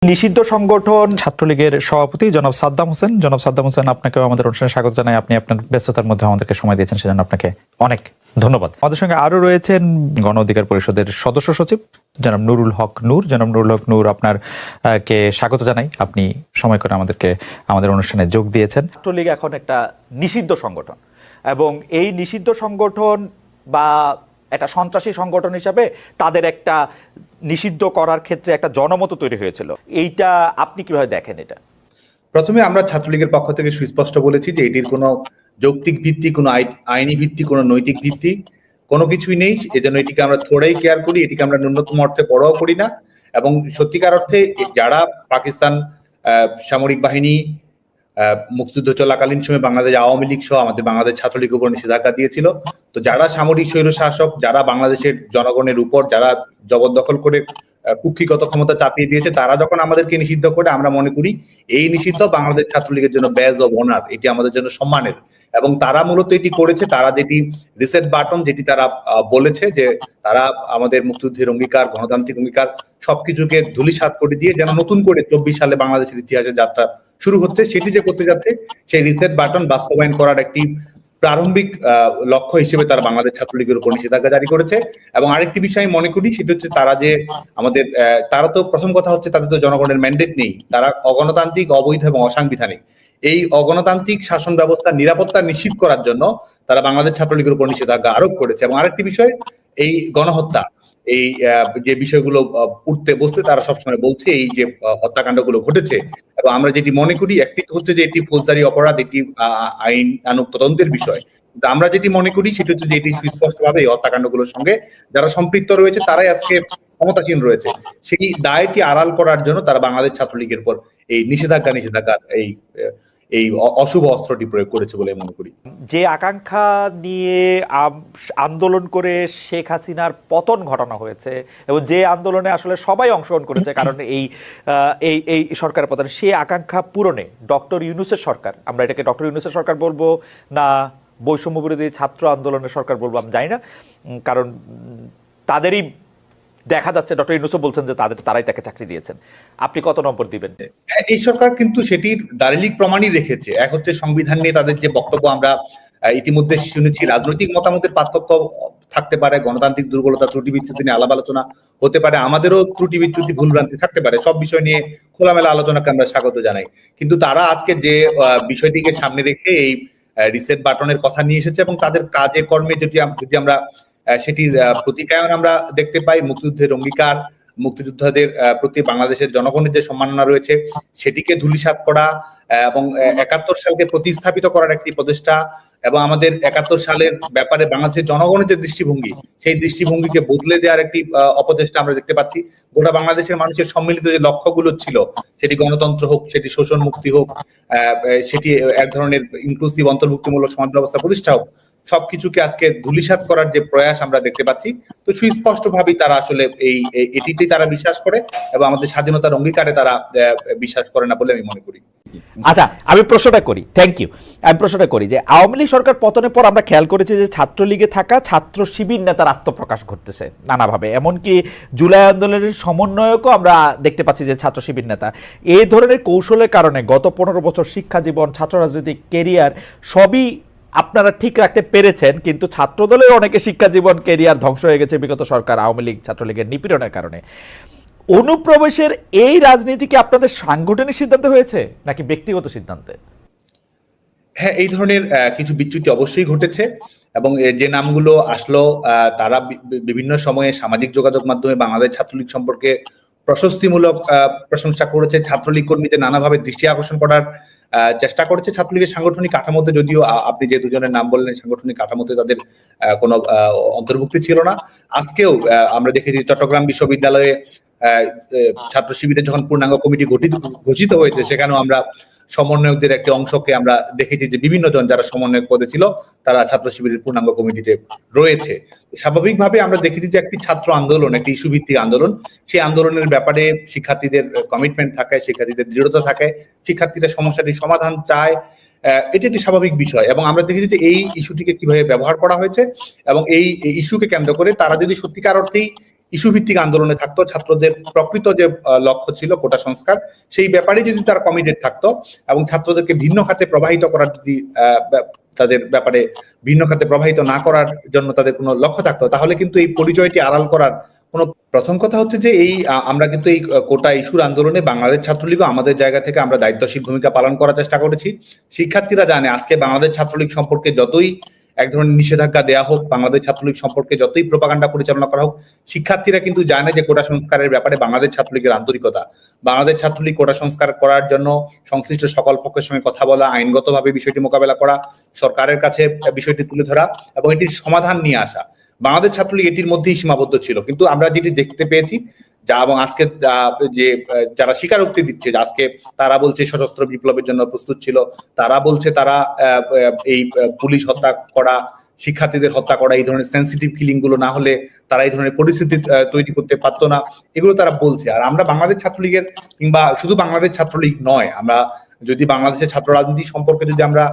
নিষিদ্ধ সংগঠন ছাত্রলীগের সভাপতি জনাব সাদ্দাম হোসেন, আপনাকেও আমাদের অনুষ্ঠানে স্বাগত জানাই। আপনি আপনার ব্যস্ততার মধ্যে আমাদেরকে সময় দিয়েছেন, সেজন্য আপনাকে অনেক ধন্যবাদ। আমাদের সঙ্গে আরো রয়েছেন গণ অধিকার পরিষদের সদস্য সচিব জনাব নুরুল হক নূর। আপনার কে স্বাগত জানাই, আপনি সময় করে আমাদের অনুষ্ঠানে যোগ দিয়েছেন। ছাত্রলীগ এখন একটা নিষিদ্ধ সংগঠন এবং এই নিষিদ্ধ সংগঠন বা একটা সন্ত্রাসী সংগঠন হিসাবে তাদের একটা নিষিদ্ধ করার ক্ষেত্রে একটা জনমত তৈরি হয়েছিল। এইটা আপনি কিভাবে দেখেন? এটা প্রথমে আমরা ছাত্রলীগের পক্ষ থেকে সুস্পষ্ট বলেছি যে এটির কোনো যৌক্তিক ভিত্তি, কোনো আইনি ভিত্তি, কোনো নৈতিক ভিত্তি কোনো কিছুই নেই। এজন্য এটিকে আমরা থোড়াই কেয়ার করি, এটিকে আমরা ন্যূনতম অর্থে বড়ও করি না। এবং সত্যিকার অর্থে যারা পাকিস্তান সামরিক বাহিনী মুক্তিযুদ্ধ চলাকালীন সময় বাংলাদেশ আওয়ামী লীগ সহ আমাদের বাংলাদেশ ছাত্রলীগের উপর নিষেধাজ্ঞা দিয়েছিল, তো যারা সামরিক স্বৈরশাসক, যারা বাংলাদেশের জনগণের উপর যারা জবরদখল করে কুক্ষিগত ক্ষমতা চাপিয়ে দিয়েছে, তারা যখন আমাদেরকে নিষিদ্ধ করে, আমরা মনে করি এই নিষিদ্ধ বাংলাদেশ ছাত্রলীগের জন্য ব্যাজ অব অনার, এটি আমাদের জন্য সম্মানের। এবং তারা মূলত এটি করেছে, তারা যেটি রিসেট বাটন, যেটি তারা বলেছে যে তারা আমাদের মুক্তিযুদ্ধের অঙ্গীকার, গণতান্ত্রিক অঙ্গীকার সবকিছুকে ধূলিসাৎ করে দিয়ে যেন নতুন করে 24 সালে বাংলাদেশের ইতিহাসের যাত্রা শুরু হচ্ছে, সেটি যে করতে যাচ্ছে, সেই রিসেট বাটন বাস্তবায়ন করার একটি প্রারম্ভিক লক্ষ্য হিসেবে তারা বাংলাদেশ ছাত্রলীগের উপর নিষেধাজ্ঞা জারি করেছে। এবং আরেকটি বিষয় মনে করি, সেটা হচ্ছে তারা যে আমাদের তারা তো প্রথম কথা হচ্ছে তাদের তো জনগণের ম্যান্ডেট নেই, তারা অগণতান্ত্রিক, অবৈধ এবং অসাংবিধানিক। এই অগণতান্ত্রিক শাসন ব্যবস্থার নিরাপত্তা নিশ্চিত করার জন্য তারা বাংলাদেশ ছাত্রলীগের উপর নিষেধাজ্ঞা আরোপ করেছে। এবং আরেকটি বিষয়, এই গণহত্যা, এই যে বিষয়গুলো উঠতে বসতে তারা সবসময় বলছে এই যে হত্যাকাণ্ডগুলো ঘটেছে, এবং আমরা যেটি মনে করি, একটি হচ্ছে যে এটি ফৌজদারি অপরাধ, এটি আইনানুগ তদন্তের বিষয়। কিন্তু আমরা যেটি মনে করি সেটা হচ্ছে যে এটি সুস্পষ্টভাবে এই হত্যাকাণ্ডগুলোর সঙ্গে যারা সম্পৃক্ত রয়েছে তারাই আজকে ক্ষমতাসীন রয়েছে, সেই দায়টি আড়াল করার জন্য তারা বাংলাদেশ ছাত্রলীগের পর এই নিষেধাজ্ঞা এই অশুভ অস্ত্রটি প্রয়োগ করেছে বলে মনে করি। যে আকাঙ্ক্ষা নিয়ে আন্দোলন করে শেখ হাসিনার পতন ঘটানো হয়েছে এবং যে আন্দোলনে আসলে সবাই অংশগ্রহণ করেছে, কারণ এই সরকারের পতন, সেই আকাঙ্ক্ষা পূরণে ডক্টর ইউনূসের সরকার, আমরা এটাকে ডক্টর ইউনূসের সরকার বলবো না বৈষম্য বিরোধী ছাত্র আন্দোলনের সরকার বলবো আমি জানি না, কারণ তাদেরই দেখা যাচ্ছে, ডক্টর ইউনূসও বলছেন যে তারাই তাকে চাকরি দিয়েছেন। আপনি কত নম্বর দিবেন? এই সরকার কিন্তু সেটির দালিলিক প্রমাণই রেখেছে। এক হচ্ছে সংবিধান নিয়ে তাদের যে বক্তব্য, আমরা ইতিমধ্যে শুনেছি, রাজনৈতিক মতামতের পার্থক্য থাকতে পারে, গণতান্ত্রিক দুর্বলতা, ত্রুটি বিচ্যুতি নিয়ে আলাপ আলোচনা হতে পারে, আমাদেরও ত্রুটি বিচ্যুতি ভুলভ্রান্তি থাকতে পারে, সব বিষয় নিয়ে খোলামেলা আলোচনাকে আমরা স্বাগত জানাই। কিন্তু তারা আজকে যে বিষয়টিকে সামনে রেখে এই রিসেট বাটনের কথা নিয়ে এসেছে এবং তাদের কাজে কর্মে যদি আমরা সেটির প্রতিকায়ন আমরা দেখতে পাই, মুক্তিযুদ্ধের অঙ্গীকার, মুক্তিযোদ্ধাদের প্রতি বাংলাদেশের জনগণের যে সম্মাননা রয়েছে সেটিকে ধূলিসাৎ করা এবং 71 সালকে প্রতিস্থাপিত করার একটি প্রচেষ্টা, এবং আমাদের 71 সালের ব্যাপারে বাংলাদেশের জনগণের যে দৃষ্টিভঙ্গি, সেই দৃষ্টিভঙ্গিকে বদলে দেওয়ার একটি অপচেষ্টা আমরা দেখতে পাচ্ছি। গোটা বাংলাদেশের মানুষের সম্মিলিত যে লক্ষ্যগুলো ছিল, সেটি গণতন্ত্র হোক, সেটি শোষণ মুক্তি হোক, সেটি এক ধরনের ইনক্লুসিভ অন্তর্ভুক্তিমূলক সমাজ ব্যবস্থা প্রতিষ্ঠা হোক, সবকিছুকে আজকে ধূলিসাৎ করার যে প্রয়াস আমরা দেখতে পাচ্ছি। তো সুস্পষ্ট ভাবেই তারা আসলে এটিতেই তারা বিশ্বাস করে এবং আমাদের স্বাধীনতার অঙ্গীকারে তারা বিশ্বাস করে না বলে আমি মনে করি। আচ্ছা, আমি প্রশ্নটা করি, থ্যাংক ইউ। আমি প্রশ্নটা করি যে আওয়ামী লীগ সরকার পতনের পর আমরা খেয়াল করেছি যে ছাত্রলীগে থাকা ছাত্র শিবির নেতার আত্মপ্রকাশ ঘটতেছে নানাভাবে, এমনকি জুলাই আন্দোলনের সমন্বয়কও আমরা দেখতে পাচ্ছি যে ছাত্র শিবির নেতা। এই ধরনের কৌশলের কারণে গত 15 বছর শিক্ষা জীবন, ছাত্র রাজনৈতিক কেরিয়ার সবই আপনারা ঠিক রাখতে পেরেছেন, কিন্তু ছাত্রদলের অনেকে শিক্ষা জীবন, কেরিয়ার ধ্বংস হয়ে গেছে বিগত সরকার আওয়ামী লীগ ছাত্রলীগের নিপীড়নের কারণে। অনুপ্রবেশের এই রাজনীতিকে আপনাদের সাংগঠনিক সিদ্ধান্ত হয়েছে নাকি ব্যক্তিগত সিদ্ধান্তে? হ্যাঁ, এই ধরনের কিছু বিচ্যুতি অবশ্যই ঘটেছে এবং যে নামগুলো আসলো, তারা বিভিন্ন সময়ে সামাজিক যোগাযোগ মাধ্যমে বাংলাদেশ ছাত্রলীগ সম্পর্কে প্রশস্তিমূলক প্রশংসা করেছে, ছাত্রলীগ কর্মীদের নানাভাবে দৃষ্টি আকর্ষণ করার চেষ্টা করেছে। ছাত্রলীগের সাংগঠনিক কাঠামোতে, যদিও আপনি যে দুজনের নাম বললেন, সাংগঠনিক কাঠামোতে তাদের কোনো অন্তর্ভুক্তি ছিল না। আজকেও আমরা দেখেছি চট্টগ্রাম বিশ্ববিদ্যালয়ে ছাত্র শিবিরের যখন পূর্ণাঙ্গ কমিটি ঘোষিত হয়েছে, সেখানেও আমরা সমন্বয়কদের একটি অংশকে আমরা দেখেছি যে বিভিন্ন জন যারা সমন্বয়ক পদে ছিল তারা ছাত্র শিবিরের পূর্ণাঙ্গ কমিটিতে রয়েছে। স্বাভাবিকভাবে আমরা দেখেছি যে একটি ছাত্র আন্দোলন, একটি ইস্যু ভিত্তিক আন্দোলন, সেই আন্দোলনের ব্যাপারে শিক্ষার্থীদের কমিটমেন্ট থাকে, শিক্ষার্থীদের দৃঢ়তা থাকে, শিক্ষার্থীরা সমস্যাটির সমাধান চায়, এটি একটি স্বাভাবিক বিষয়। এবং আমরা দেখেছি যে এই ইস্যুটিকে কিভাবে ব্যবহার করা হয়েছে এবং এই ইস্যুকে কেন্দ্র করে তারা যদি সত্যিকার অর্থেই ইস্যু ভিত্তিক আন্দোলনে থাকতো, ছাত্রদের প্রকৃত যে লক্ষ্য ছিল কোটা সংস্কার, সেই ব্যাপারে যদি তারা কমিটেড থাকতো এবং ছাত্রদেরকে ভিন্ন খাতে প্রবাহিত করার যদি তাদের ব্যাপারে ভিন্ন খাতে প্রবাহিত না করার জন্য তাদের কোনো লক্ষ্য থাকতো, তাহলে কিন্তু এই পরিচয়টি আড়াল করার কোনো। প্রথম কথা হচ্ছে যে আমরা কিন্তু এই কোটা ইস্যুর আন্দোলনে বাংলাদেশ ছাত্রলীগও আমাদের জায়গা থেকে আমরা দায়িত্বশীল ভূমিকা পালন করার চেষ্টা করেছি। শিক্ষার্থীরা জানে আজকে বাংলাদেশ ছাত্রলীগ সম্পর্কে যতই এক ধরনের নিষেধাজ্ঞা দেওয়া হোক, বাংলাদেশ ছাত্রলীগ সম্পর্কে যতই প্রোপাগান্ডা পরিচালনা করা হোক, শিক্ষার্থীরা কিন্তু জানে যে কোটা সংস্কারের ব্যাপারে বাংলাদেশ ছাত্রলীগের আন্তরিকতা। বাংলাদেশ ছাত্রলীগ কোটা সংস্কার করার জন্য সংশ্লিষ্ট সকল পক্ষের সঙ্গে কথা বলা, আইনগতভাবে বিষয়টি মোকাবেলা করা, সরকারের কাছে বিষয়টি তুলে ধরা এবং এটির সমাধান নিয়ে আসা। বাংলাদেশ ছাত্রলীগ এটির মধ্যেই সীমাবদ্ধ ছিল। কিন্তু আমরা যেটি দেখতে পেয়েছি এবং আজকে যে যারা স্বীকারোক্তি দিচ্ছে যে আজকে তারা বলছে সশস্ত্র বিপ্লবের জন্য প্রস্তুত ছিল, তারা বলছে তারা এই পুলিশ হত্যা করা, শিক্ষার্থীদের হত্যা করা, এই ধরনের সেন্সিটিভ কিলিং গুলো না হলে তারা এই ধরনের পরিস্থিতি তৈরি করতে পারতো না, এগুলো তারা বলছে। আর আমরা বাংলাদেশ ছাত্রলীগের, কিংবা শুধু বাংলাদেশ ছাত্রলীগ নয়, আমরা যদি বাংলাদেশের ছাত্র রাজনীতি সম্পর্কে যদি আমরা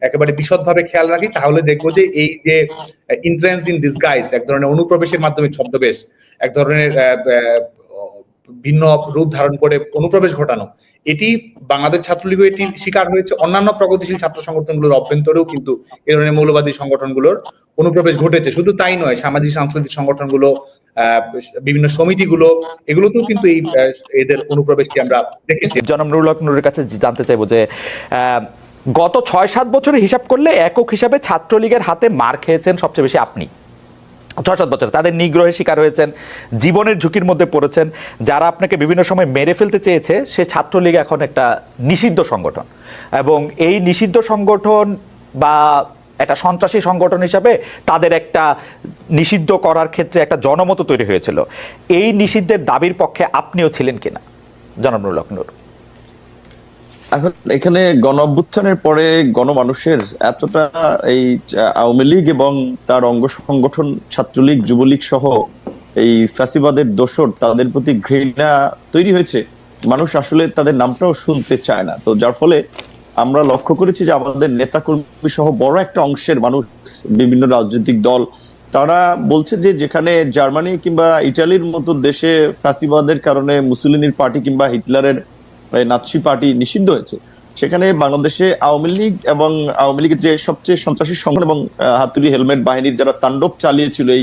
একেবারে বিশদভাবে খেয়াল রাখি, তাহলে দেখবো যে এই যে ইন্ট্রেন্স ইন ডিসগাইজ, এক ধরনের অনুপ্রবেশের মাধ্যমে ছদ্মবেশ, এক ধরনের ভিন্ন রূপ ধারণ করে অনুপ্রবেশ ঘটানো, এটি বাংলাদেশ ছাত্রলীগ এটির শিকার হয়েছে। অন্যান্য প্রগতিশীল ছাত্র সংগঠনগুলোর অভ্যন্তরেও কিন্তু এই ধরনের মৌলবাদী সংগঠনগুলোর অনুপ্রবেশ ঘটেছে। শুধু তাই নয়, সামাজিক সাংস্কৃতিক সংগঠনগুলো, বিভিন্ন সমিতিগুলো, এগুলোতেও কিন্তু এই এদের অনুপ্রবেশটি আমরা দেখেছি। জনাব নুরুল হক নুরের কাছে জানতে চাইবো যে গত 6-7 বছরের হিসাব করলে একক হিসাবে ছাত্রলীগের হাতে মার খেয়েছেন সবচেয়ে বেশি আপনি। 6-7 বছর তাদের নিগ্রহের শিকার হয়েছেন, জীবনের ঝুঁকির মধ্যে পড়েছেন। যারা আপনাকে বিভিন্ন সময় মেরে ফেলতে চেয়েছে, সে ছাত্রলীগ এখন একটা নিষিদ্ধ সংগঠন, এবং এই নিষিদ্ধ সংগঠন বা একটা সন্ত্রাসী সংগঠন হিসাবে তাদের একটা নিষিদ্ধ করার ক্ষেত্রে একটা জনমত তৈরি হয়েছিল। এই নিষিদ্ধের দাবির পক্ষে আপনিও ছিলেন কিনা জনাব নুরুল হক নুর? এখন এখানে গণ অভ্যুত্থানের পরে গণমানুষের এতটা এই আওয়ামী লীগ এবং তার অঙ্গ সংগঠন ছাত্রলীগ, যুবলীগ সহ এই ফ্যাসিবাদের দোসর, তাদের প্রতি ঘৃণা তৈরি হয়েছে, মানুষ আসলে তাদের নামটাও শুনতে চায় না। তো যার ফলে আমরা লক্ষ্য করেছি যে আমাদের নেতাকর্মী সহ বড় একটা অংশের মানুষ, বিভিন্ন রাজনৈতিক দল, তারা বলছে যে যেখানে জার্মানি কিংবা ইটালির মতো দেশে ফ্যাসিবাদের কারণে মুসোলিনির পার্টি কিংবা হিটলারের নাৎসি পার্টি নিষিদ্ধ হয়েছে, সেখানে বাংলাদেশে আওয়ামী লীগ এবং আওয়ামী লীগের যে সবচেয়ে সন্ত্রাসী সংগঠন এবং হাতুড়ি হেলমেট বাহিনীর যারা তাণ্ডব চালিয়েছিল এই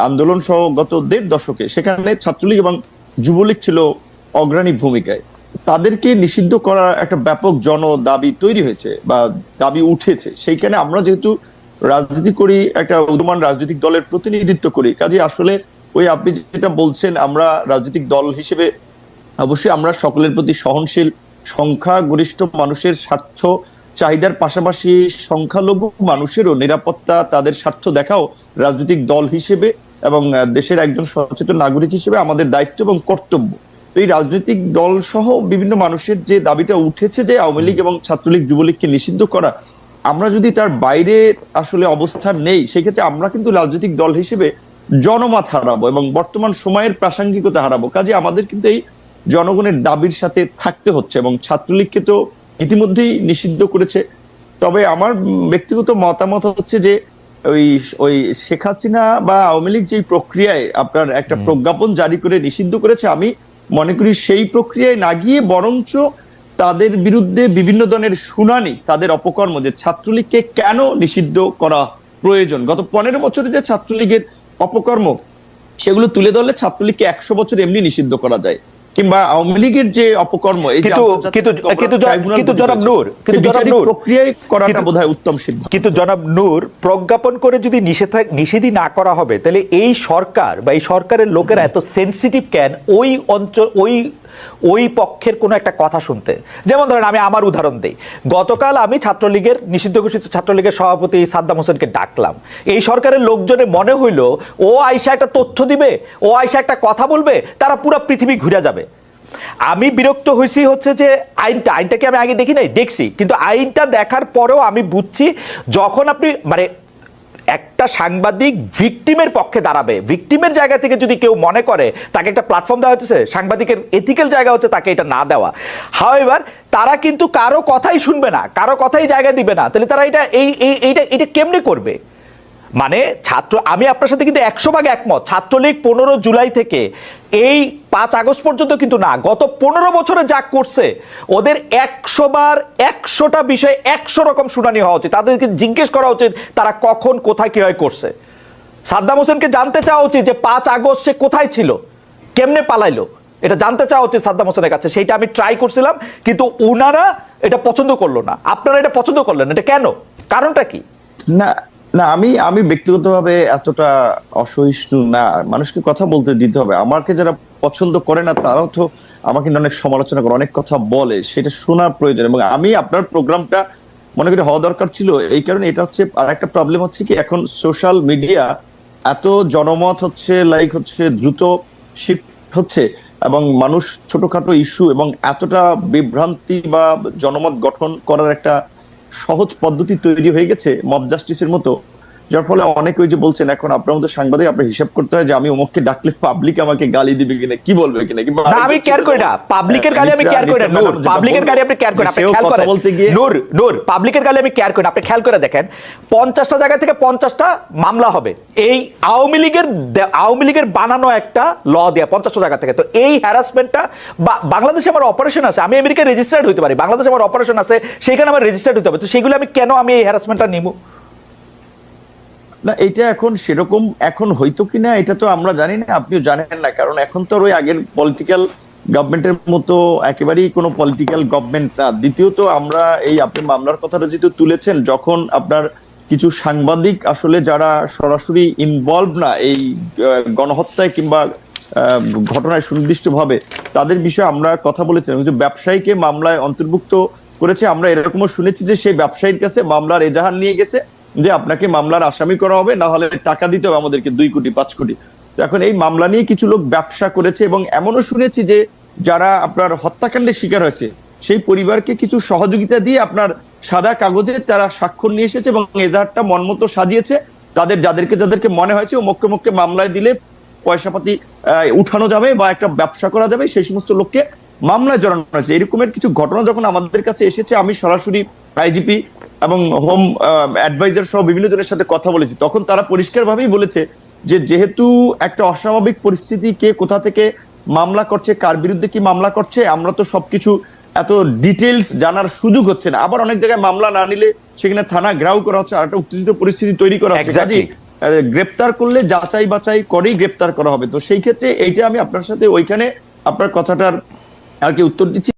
আন্দোলন সহ গত 1.5 দশকে, সেখানে ছাত্রলীগ এবং যুবলীগ ছিল অগ্রণী ভূমিকায়। তাদেরকে নিষিদ্ধ করার একটা ব্যাপক জন দাবি তৈরি হয়েছে বা দাবি উঠেছে। সেইখানে আমরা যেহেতু রাজনীতি করি, একটা উদীয়মান রাজনৈতিক দলের প্রতিনিধিত্ব করি, কাজে আসলে ওই আপনি যেটা বলছেন, আমরা রাজনৈতিক দল হিসেবে অবশ্যই আমরা সকলের প্রতি সহনশীল, সংখ্যাগরিষ্ঠ মানুষের স্বার্থ চাহিদার পাশাপাশি সংখ্যালঘু মানুষেরও নিরাপত্তা, তাদের স্বার্থ দেখাও রাজনৈতিক দল হিসেবে এবং দেশের একজন সচেতন নাগরিক হিসেবে আমাদের দায়িত্ব এবং কর্তব্য। তো এই রাজনৈতিক দল সহ বিভিন্ন মানুষের যে দাবিটা উঠেছে যে আওয়ামী লীগ এবং ছাত্রলীগ, যুবলীগকে নিষিদ্ধ করা, আমরা যদি তার বাইরে আসলে অবস্থান নেই, সেক্ষেত্রে আমরা কিন্তু রাজনৈতিক দল হিসেবে জনমত হারাবো এবং বর্তমান সময়ের প্রাসঙ্গিকতা হারাবো। কাজে আমাদের কিন্তু এই জনগণের দাবির সাথে থাকতে হচ্ছে, এবং ছাত্রলীগকে তো ইতিমধ্যেই নিষিদ্ধ করেছে। তবে আমার ব্যক্তিগত মতামত হচ্ছে যে ওই শেখ হাসিনা বা আওয়ামী লীগ যে প্রক্রিয়ায় আপনার একটা প্রজ্ঞাপন জারি করে নিষিদ্ধ করেছে, আমি মনে করি সেই প্রক্রিয়ায় না গিয়ে বরঞ্চ তাদের বিরুদ্ধে বিভিন্ন ধরনের শুনানি, তাদের অপকর্ম, যে ছাত্রলীগকে কেন নিষিদ্ধ করা প্রয়োজন, গত 15 বছরে যে ছাত্রলীগের অপকর্ম, সেগুলো তুলে ধরলে ছাত্রলীগকে 100 বছর এমনি নিষিদ্ধ করা যায়। কিংবা আওয়ামী লীগের যে অপকর্ম, কিন্তু জনাব নূর, প্রক্রিয়ায় করাটা বোধহয় উত্তম সিদ্ধান্ত। কিন্তু জনাব নূর, প্রজ্ঞাপন করে যদি নিষেধই না করা হবে, তাহলে এই সরকার বা এই সরকারের লোকেরা এত সেন্সিটিভ কেন ওই অঞ্চল, ওই পক্ষের কোনো একটা কথা শুনতে? যেমন ধরেন, আমি আমার উদাহরণ দিই। গতকাল আমি ছাত্রলীগের, নিষিদ্ধ ঘোষিত ছাত্রলীগের সভাপতি সাদ্দাম হোসেনকে ডাকলাম। এই সরকারের লোকজনে মনে হইল ও আয়সা একটা তথ্য দিবে, ও আয়সা একটা কথা বলবে, তারা পুরো পৃথিবী ঘুরে যাবে। আমি বিরক্ত হয়েছি হচ্ছে যে আইনটাকে আমি আগে দেখি নাই, দেখছি, কিন্তু আইনটা দেখার পরেও আমি বুঝছি, যখন আপনি মানে একটা সাংবাদিক ভিকটিমের পক্ষে দাঁড়াবে, ভিকটিমের জায়গা থেকে যদি কেউ মনে করে তাকে একটা প্ল্যাটফর্ম দেওয়া হচ্ছে, সাংবাদিকের এথিক্যাল জায়গা হচ্ছে তাকে এটা না দেওয়া। হাউএভার তারা কিন্তু কারো কথাই শুনবে না, কারো কথাই জায়গা দিবে না, তাহলে তারা এটা কেমনে করবে? মানে আমি আপনার সাথে কিন্তু 100% একমত। ছাত্রলীগ 15 জুলাই থেকে এই 5 আগস্ট পর্যন্ত কিন্তু না, গত 15 বছরে যা করছে ওদের 100বার 100টা বিষয়ে 100 রকম শুনানি হওয়া উচিত, তাদেরকে জিজ্ঞেস করা উচিত তারা কখন কোথায় কিভাবে করছে। সাদ্দাম হোসেনকে জানতে চাওয়া উচিত যে 5 আগস্ট সে কোথায় ছিল, কেমনে পালাইলো, এটা জানতে চাওয়া উচিত সাদ্দাম হোসেনের কাছে। সেইটা আমি ট্রাই করছিলাম, কিন্তু ওনারা এটা পছন্দ করলো না। আপনারা এটা পছন্দ করলেন, এটা কেন, কারণটা কি? না না, আমি ব্যক্তিগতভাবে এতটা অসহিষ্ণু না। মানুষকে কথা বলতে দিতে হবে। আমাকে যারা পছন্দ করে না তারাও তো আমাকে অনেক সমালোচনা করে, অনেক কথা বলে, সেটা শোনার প্রয়োজন। এবং আমি আপনার প্রোগ্রামটা মনে করি হওয়া দরকার ছিল এই কারণে। এটা হচ্ছে আর একটা প্রবলেম হচ্ছে কি, এখন সোশ্যাল মিডিয়া এত জনমত হচ্ছে, লাইক হচ্ছে, দ্রুত শিফট হচ্ছে, এবং মানুষ ছোটখাটো ইস্যু এবং এতটা বিভ্রান্তি বা জনমত গঠন করার একটা সহজ পদ্ধতি তৈরি হয়ে গেছে মব জাস্টিসের মতো, যার ফলে অনেকে ওই যে বলছেন এখন আপনার মতো সাংবাদিক আপনার হিসাব করতে হয় যে আমি অমুককে ডাকলে পাবলিক আমাকে গালি দিবে কিনা, কি বলবে কিনা। না, আমি কেয়ার করি না পাবলিকের গালি, আমি কেয়ার করি না নূর, পাবলিকের গালি আপনি কেয়ার করেন, আপনি খেয়াল করেন নূর পাবলিকের গালি আমি কেয়ার করি না, আপনি খেয়াল করে দেখেন 50টা জায়গা থেকে 50টা মামলা হবে এই আওয়ামী লীগের বানানো একটা ল দেয়া 50টা জায়গা থেকে। তো এই হ্যারাসমেন্টটা বাংলাদেশে আমার অপারেশন আছে, আমি আমেরিকায় রেজিস্টার্ড হতে পারি, বাংলাদেশে আমার অপারেশন আছে, সেখানে আমার রেজিস্টার্ড হতে হবে, তো সেগুলো আমি কেন এই হ্যারাসমেন্টটা নিব? না, এটা এখন সেরকম এখন হয়তো কিনা এটা তো আমরা জানি না, আপনিও জানেন না, কারণ এখন তো ওই আগের পলিটিক্যাল গভর্নমেন্টের মতো একেবারেই কোনো পলিটিক্যাল গভর্নমেন্ট না। দ্বিতীয়ত আমরা এই আপনি মামলার কথাটা যেহেতু তুলেছেন, যখন আপনার কিছু সাংবাদিক আসলে যারা সরাসরি ইনভলভ না এই গণহত্যায় কিংবা ঘটনায় সুনির্দিষ্টভাবে, তাদের বিষয়ে আমরা কথা বলেছিলাম। যে ব্যবসায়ীকে মামলায় অন্তর্ভুক্ত করেছে, আমরা এরকমও শুনেছি যে সেই ব্যবসায়ীর কাছে মামলার এজাহার নিয়ে গেছে যে আপনাকে মামলার আসামি করা হবে, না হলে টাকা দিতে হবে আমাদেরকে 2 কোটি 5 কোটি। তো এখন এই মামলা নিয়ে কিছু লোক ব্যবসা করেছে, এবং এমনও শুনেছি যে যারা আপনার হত্যাকাণ্ডের শিকার হয়েছে সেই পরিবারকে কিছু সহযোগিতা দিয়ে আপনার সাদা কাগজে তারা স্বাক্ষর নিয়ে এসেছে এবং এজাহারটা মনমতো সাজিয়েছে। যাদেরকে মনে হয়েছে ও মক্কে মামলায় দিলে পয়সাপাতি উঠানো যাবে বা একটা ব্যবসা করা যাবে, সেই সমস্ত লোককে মামলায় জড়ানো হয়েছে। এরকমের কিছু ঘটনা যখন আমাদের কাছে এসেছে, আমি সরাসরি আইজিপি এবং হোম অ্যাডভাইজার সহ বিভিন্ন জনের সাথে কথা বলেছি, তখন তারা পরিষ্কারভাবেই বলেছে যে যেহেতু একটা অস্বাভাবিক পরিস্থিতি, কে কোথা থেকে মামলা করছে, কার বিরুদ্ধে কি মামলা করছে, আমরা তো সবকিছু এত ডিটেলস জানার সুযোগ হচ্ছে না। আবার অনেক জায়গায় মামলা না নিলে সেখানে থানা ঘেরাও করা হচ্ছে, আর একটা উত্তেজিত পরিস্থিতি তৈরি করা হচ্ছে। কাজেই গ্রেপ্তার করলে যাচাই বাছাই করেই গ্রেপ্তার করা হবে। তো সেই ক্ষেত্রে এইটা আমি আপনার সাথে ওইখানে আপনার কথাটার আর কি উত্তর দিচ্ছি।